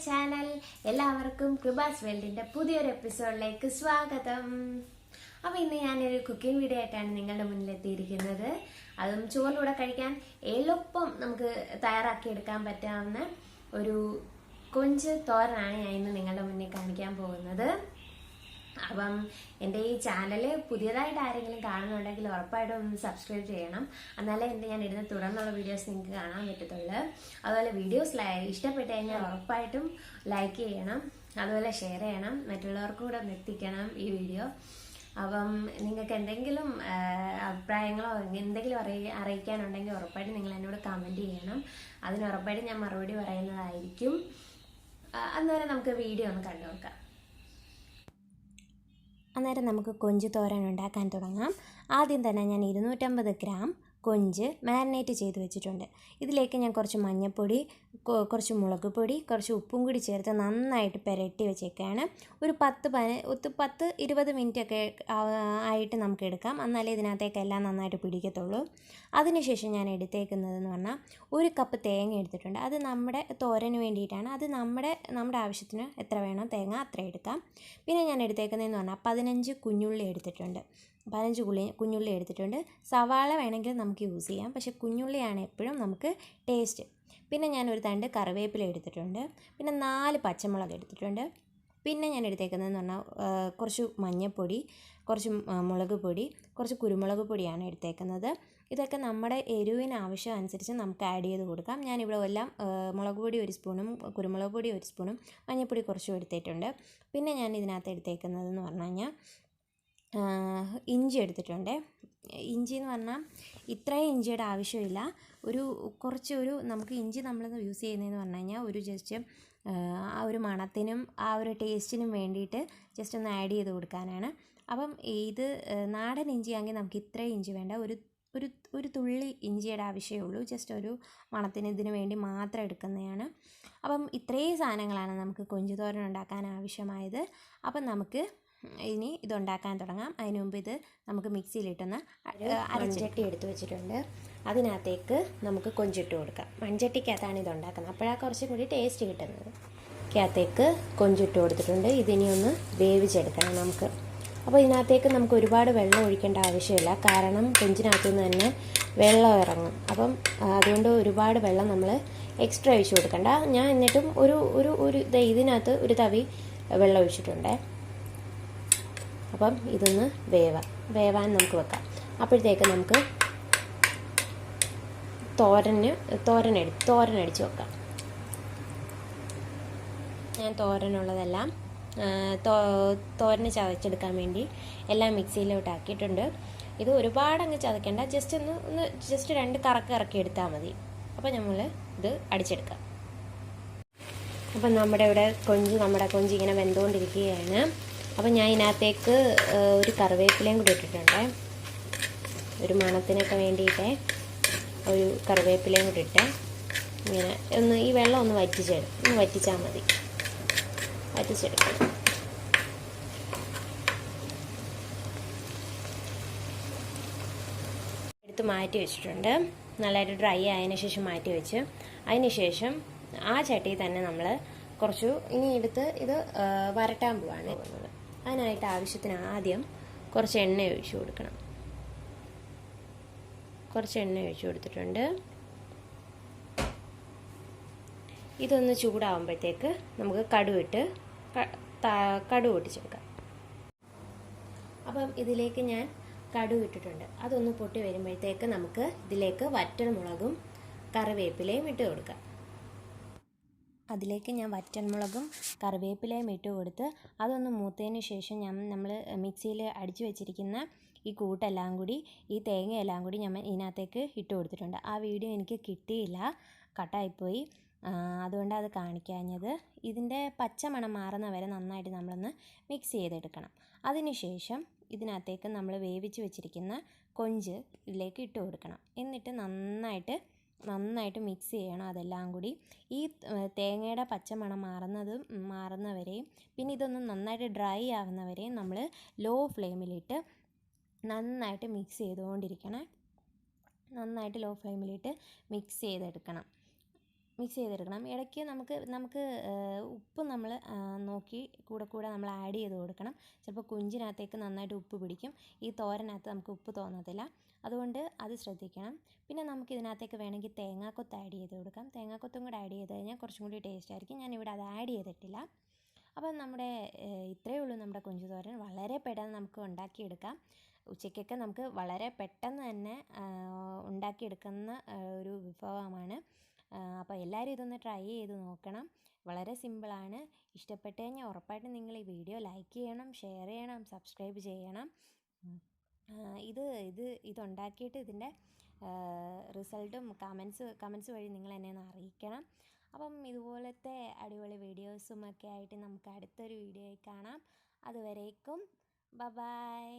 Channel. എല്ലാവർക്കും കൃപാസ് വേൾഡിന്റെ പുതിയൊരു എപ്പിസോഡിലേക്ക് സ്വാഗതം. അപ്പോൾ ഇന്ന് ഞാനൊരു കുക്കിംഗ് വീഡിയോ ആയിട്ടാണ് നിങ്ങളുടെ മുന്നിലെത്തിയിരിക്കുന്നത്. അതും ചോറിലൂടെ കഴിക്കാൻ എളുപ്പം നമുക്ക് തയ്യാറാക്കി എടുക്കാൻ പറ്റാവുന്ന ഒരു കൊഞ്ച് തോരനാണ് ഞാൻ ഇന്ന് നിങ്ങളുടെ മുന്നിൽ കാണിക്കാൻ പോകുന്നത്. അപ്പം എൻ്റെ ഈ ചാനൽ പുതിയതായിട്ട് ആരെങ്കിലും കാണുന്നുണ്ടെങ്കിൽ ഉറപ്പായിട്ടും ഒന്ന് സബ്സ്ക്രൈബ് ചെയ്യണം. എന്നാലേ ഞാൻ ഇടുന്ന തുടർന്നുള്ള വീഡിയോസ് നിങ്ങൾക്ക് കാണാൻ പറ്റത്തുള്ളൂ. അതുപോലെ വീഡിയോസ് ഇഷ്ടപ്പെട്ട് കഴിഞ്ഞാൽ ഉറപ്പായിട്ടും ലൈക്ക് ചെയ്യണം, അതുപോലെ ഷെയർ ചെയ്യണം, മറ്റുള്ളവർക്കും കൂടെ ഒന്ന് എത്തിക്കണം ഈ വീഡിയോ. അപ്പം നിങ്ങൾക്ക് എന്തെങ്കിലും അഭിപ്രായങ്ങളോ എന്തെങ്കിലും അറിയിക്കാനുണ്ടെങ്കിൽ ഉറപ്പായിട്ടും നിങ്ങൾ എന്നോട് കമൻറ്റ് ചെയ്യണം. അതിന് ഉറപ്പായിട്ടും ഞാൻ മറുപടി പറയുന്നതായിരിക്കും. അന്നേരം നമുക്ക് വീഡിയോ ഒന്ന് കണ്ടു നോക്കാം. അന്നേരം നമുക്ക് കൊഞ്ച് തോരൻ ഉണ്ടാക്കാൻ തുടങ്ങാം. ആദ്യം തന്നെ ഞാൻ 250 ഗ്രാം കൊഞ്ച് മാരിനേറ്റ് ചെയ്ത് വെച്ചിട്ടുണ്ട്. ഇതിലേക്ക് ഞാൻ കുറച്ച് മഞ്ഞൾപ്പൊടി, കുറച്ച് മുളക് പൊടി, കുറച്ച് ഉപ്പും കൂടി ചേർത്ത് നന്നായിട്ട് പുരട്ടി വെച്ചേക്കാണ്. ഒരു 10-20 മിനിറ്റ് ഒക്കെ ആയിട്ട് നമുക്ക് എടുക്കാം. എന്നാലേ ഇതിനകത്തേക്കെല്ലാം നന്നായിട്ട് പിടിക്കത്തുള്ളൂ. അതിനുശേഷം ഞാൻ എടുത്തേക്കുന്നതെന്ന് പറഞ്ഞാൽ 1 കപ്പ് തേങ്ങ എടുത്തിട്ടുണ്ട്. അത് നമ്മുടെ തോരന് വേണ്ടിയിട്ടാണ്. അത് നമ്മുടെ ആവശ്യത്തിന് എത്ര വേണോ തേങ്ങ അത്ര എടുക്കാം. പിന്നെ ഞാൻ എടുത്തേക്കുന്നതെന്ന് പറഞ്ഞാൽ 15 കുഞ്ഞുള്ളി എടുത്തിട്ടുണ്ട്. 15 കുഞ്ഞുള്ളി എടുത്തിട്ടുണ്ട്. സവാള വേണമെങ്കിൽ നമുക്ക് യൂസ് ചെയ്യാം, പക്ഷേ കുഞ്ഞുള്ളിയാണ് എപ്പോഴും നമുക്ക് ടേസ്റ്റ്. പിന്നെ ഞാൻ ഒരു തണ്ട് കറിവേപ്പില എടുത്തിട്ടുണ്ട്. പിന്നെ 4 പച്ചമുളക് എടുത്തിട്ടുണ്ട്. പിന്നെ ഞാൻ എടുത്തേക്കുന്നതെന്ന് പറഞ്ഞാൽ കുറച്ച് മഞ്ഞൾപ്പൊടി, കുറച്ച് മുളക് പൊടി, കുറച്ച് കുരുമുളക് പൊടിയാണ് എടുത്തേക്കുന്നത്. ഇതൊക്കെ നമ്മുടെ എരിവിന് ആവശ്യം അനുസരിച്ച് നമുക്ക് ആഡ് ചെയ്ത് കൊടുക്കാം. ഞാനിവിടെ എല്ലാം മുളക് പൊടി 1 സ്പൂണും കുരുമുളക് പൊടി 1 സ്പൂണും മഞ്ഞൾപ്പൊടി കുറച്ചും എടുത്തിട്ടുണ്ട്. പിന്നെ ഞാൻ ഇതിനകത്ത് എടുത്തേക്കുന്നതെന്ന് പറഞ്ഞു കഴിഞ്ഞാൽ ഇഞ്ചി എടുത്തിട്ടുണ്ട്. ഇഞ്ചി എന്ന് പറഞ്ഞാൽ ഇത്രയും ഇഞ്ചിയുടെ ആവശ്യമില്ല. കുറച്ചൊരു നമുക്ക് ഇഞ്ചി നമ്മൾ യൂസ് ചെയ്യുന്നതെന്ന് പറഞ്ഞു കഴിഞ്ഞാൽ ഒരു ജസ്റ്റ് ആ ഒരു മണത്തിനും ആ ഒരു ടേസ്റ്റിനും വേണ്ടിയിട്ട് ജസ്റ്റ് ഒന്ന് ആഡ് ചെയ്ത് കൊടുക്കാനാണ്. അപ്പം ഇത് നാടൻ ഇഞ്ചിയാണെങ്കിൽ നമുക്ക് ഇത്രയും ഇഞ്ചി വേണ്ട, ഒരു തുള്ളി ഇഞ്ചിയുടെ ആവശ്യമേ ഉള്ളൂ. ജസ്റ്റ് ഒരു മണത്തിന് ഇതിന് വേണ്ടി മാത്രം എടുക്കുന്നതാണ്. അപ്പം ഇത്രയും സാധനങ്ങളാണ് നമുക്ക് കൊഞ്ച് തോരൻ ഉണ്ടാക്കാൻ ആവശ്യമായത്. അപ്പം നമുക്ക് ഇനി ഇതുണ്ടാക്കാൻ തുടങ്ങാം. അതിന് മുമ്പ് ഇത് നമുക്ക് മിക്സിയിലിട്ടൊന്ന് മൺചട്ടി എടുത്ത് വെച്ചിട്ടുണ്ട്. അതിനകത്തേക്ക് നമുക്ക് കൊഞ്ചിട്ട് കൊടുക്കാം. മൺചട്ടിക്കകത്താണ് ഇതുണ്ടാക്കുന്നത്, അപ്പോഴാണ് കുറച്ചും കൂടി ടേസ്റ്റ് കിട്ടുന്നത്. അകത്തേക്ക് കൊഞ്ചിട്ട് കൊടുത്തിട്ടുണ്ട്. ഇതിനി ഒന്ന് വേവിച്ചെടുക്കണം നമുക്ക്. അപ്പോൾ ഇതിനകത്തേക്ക് നമുക്ക് ഒരുപാട് വെള്ളം ഒഴിക്കേണ്ട ആവശ്യമില്ല, കാരണം കൊഞ്ചിനകത്തു നിന്ന് തന്നെ വെള്ളം ഇറങ്ങും. അപ്പം അതുകൊണ്ട് ഒരുപാട് വെള്ളം നമ്മൾ എക്സ്ട്രാ ഒഴിച്ച് കൊടുക്കണ്ട. ഞാൻ എന്നിട്ടും ഇതിനകത്ത് ഒരു തവി വെള്ളം ഒഴിച്ചിട്ടുണ്ട്. അപ്പം ഇതൊന്ന് വേവാൻ നമുക്ക് വെക്കാം. അപ്പോഴത്തേക്ക് നമുക്ക് തോരനടിച്ച് വെക്കാം. ഞാൻ തോരനുള്ളതെല്ലാം തോരന് ചതച്ചെടുക്കാൻ വേണ്ടി എല്ലാം മിക്സിയിലോട്ട് ആക്കിയിട്ടുണ്ട്. ഇത് ഒരുപാട് അങ്ങ് ചതക്കേണ്ട, ജസ്റ്റ് 2 കറക്ക് ഇറക്കി എടുത്താൽ മതി. അപ്പോൾ നമ്മൾ ഇത് അടിച്ചെടുക്കാം. അപ്പം നമ്മുടെ കൊഞ്ച് ഇങ്ങനെ വെന്തുകൊണ്ടിരിക്കുകയാണ്. അപ്പം ഞാൻ ഇതിനകത്തേക്ക് ഒരു കറിവേപ്പിലയും കൂടി ഇട്ടിട്ടുണ്ട്. ഒരു മണത്തിനൊക്കെ വേണ്ടിയിട്ട് ഒരു കറിവേപ്പിലയും കൂടി ഇട്ട് ഇങ്ങനെ ഈ വെള്ളം ഒന്ന് വറ്റിച്ചാൽ മതി. വറ്റിച്ചെടുക്കാം. എടുത്ത് മാറ്റി വെച്ചിട്ടുണ്ട്. നല്ലതായിട്ട് ഡ്രൈ ആയതിനു ശേഷം മാറ്റി വെച്ച് അതിന് ശേഷം ആ ചട്ടിയിൽ തന്നെ നമ്മൾ ഇനി എടുത്ത് ഇത് വരട്ടാൻ പോവാണ്. അതിനായിട്ട് ആവശ്യത്തിന് ആദ്യം കുറച്ച് എണ്ണ ഒഴിച്ച് കൊടുക്കണം. കുറച്ച് എണ്ണ ഒഴിച്ച് കൊടുത്തിട്ടുണ്ട്. ഇതൊന്ന് ചൂടാവുമ്പോഴത്തേക്ക് നമുക്ക് കടുക് പൊട്ടിച്ചെടുക്കാം. അപ്പം ഇതിലേക്ക് ഞാൻ കടുക് ഇട്ടിട്ടുണ്ട്. അതൊന്ന് പൊട്ടി വരുമ്പോഴത്തേക്ക് നമുക്ക് ഇതിലേക്ക് വറ്റൽമുളകും കറിവേപ്പിലയും ഇട്ട് കൊടുക്കാം. അതിലേക്ക് ഞാൻ വറ്റൽമുളകും കറിവേപ്പിലയും ഇട്ട് കൊടുത്ത് അതൊന്ന് മൂത്തതിന് ശേഷം നമ്മൾ മിക്സിയിൽ അടിച്ചു വെച്ചിരിക്കുന്ന ഈ കൂട്ടെല്ലാം കൂടി, ഈ തേങ്ങയെല്ലാം കൂടി ഞാൻ ഇതിനകത്തേക്ക് ഇട്ട് കൊടുത്തിട്ടുണ്ട്. ആ വീഡിയോ എനിക്ക് കിട്ടിയില്ല, കട്ടായിപ്പോയി. അതുകൊണ്ട് അത് കാണിക്കാഞ്ഞത്. ഇതിൻ്റെ പച്ചമണം മാറുന്ന വരെ നന്നായിട്ട് നമ്മളൊന്ന് മിക്സ് ചെയ്തെടുക്കണം. അതിനുശേഷം ഇതിനകത്തേക്ക് നമ്മൾ വേവിച്ച് വെച്ചിരിക്കുന്ന കൊഞ്ച് ഇതിലേക്ക് ഇട്ട് കൊടുക്കണം. എന്നിട്ട് നന്നായിട്ട് മിക്സ് ചെയ്യണം അതെല്ലാം കൂടി. ഈ തേങ്ങയുടെ പച്ചമണം മാറുന്നവരെയും പിന്നെ ഇതൊന്ന് നന്നായിട്ട് ഡ്രൈ ആവുന്നവരെയും നമ്മൾ ലോ ഫ്ലെയിമിലിട്ട് നന്നായിട്ട് മിക്സ് ചെയ്തുകൊണ്ടിരിക്കണം. നന്നായിട്ട് ലോ ഫ്ലെയിമിലിട്ട് മിക്സ് ചെയ്തെടുക്കണം. മിക്സ് ചെയ്തെടുക്കണം. ഇടയ്ക്ക് നമുക്ക് ഉപ്പ് നമ്മൾ നോക്കി കൂടെ നമ്മൾ ആഡ് ചെയ്ത് കൊടുക്കണം. ചിലപ്പോൾ കുഞ്ചിനകത്തേക്ക് നന്നായിട്ട് ഉപ്പ് പിടിക്കും. ഈ തോരനകത്ത് നമുക്ക് ഉപ്പ് തോന്നത്തില്ല. അതുകൊണ്ട് അത് ശ്രദ്ധിക്കണം. പിന്നെ നമുക്ക് ഇതിനകത്തേക്ക് വേണമെങ്കിൽ തേങ്ങാക്കൊത്ത് ആഡ് ചെയ്ത് കൊടുക്കാം. തേങ്ങാക്കൊത്തും കൂടെ ആഡ് ചെയ്ത് കഴിഞ്ഞാൽ കുറച്ചും കൂടി ടേസ്റ്റ് ആയിരിക്കും. ഞാനിവിടെ അത് ആഡ് ചെയ്തിട്ടില്ല. അപ്പം നമ്മുടെ ഇത്രയേ ഉള്ളൂ നമ്മുടെ കൊഞ്ച് തോരൻ. വളരെ പെട്ടെന്ന് നമുക്ക് ഉണ്ടാക്കിയെടുക്കാം. ഉച്ചയ്ക്കൊക്കെ നമുക്ക് വളരെ പെട്ടെന്ന് തന്നെ ഉണ്ടാക്കിയെടുക്കുന്ന ഒരു വിഭവമാണ്. അപ്പോൾ എല്ലാവരും ഇതൊന്ന് ട്രൈ ചെയ്ത് നോക്കണം. വളരെ സിമ്പിളാണ്. ഇഷ്ടപ്പെട്ട് കഴിഞ്ഞാൽ ഉറപ്പായിട്ടും നിങ്ങൾ ഈ വീഡിയോ ലൈക്ക് ചെയ്യണം, ഷെയർ ചെയ്യണം, സബ്സ്ക്രൈബ് ചെയ്യണം. ഇതുണ്ടാക്കിയിട്ട് ഇതിൻ്റെ റിസൾട്ടും കമൻസ് വഴി നിങ്ങൾ എന്നെ ഒന്ന് അറിയിക്കണം. അപ്പം ഇതുപോലത്തെ അടിപൊളി വീഡിയോസും ഒക്കെ ആയിട്ട് നമുക്ക് അടുത്തൊരു വീഡിയോയിൽ കാണാം. അതുവരേക്കും ബൈ.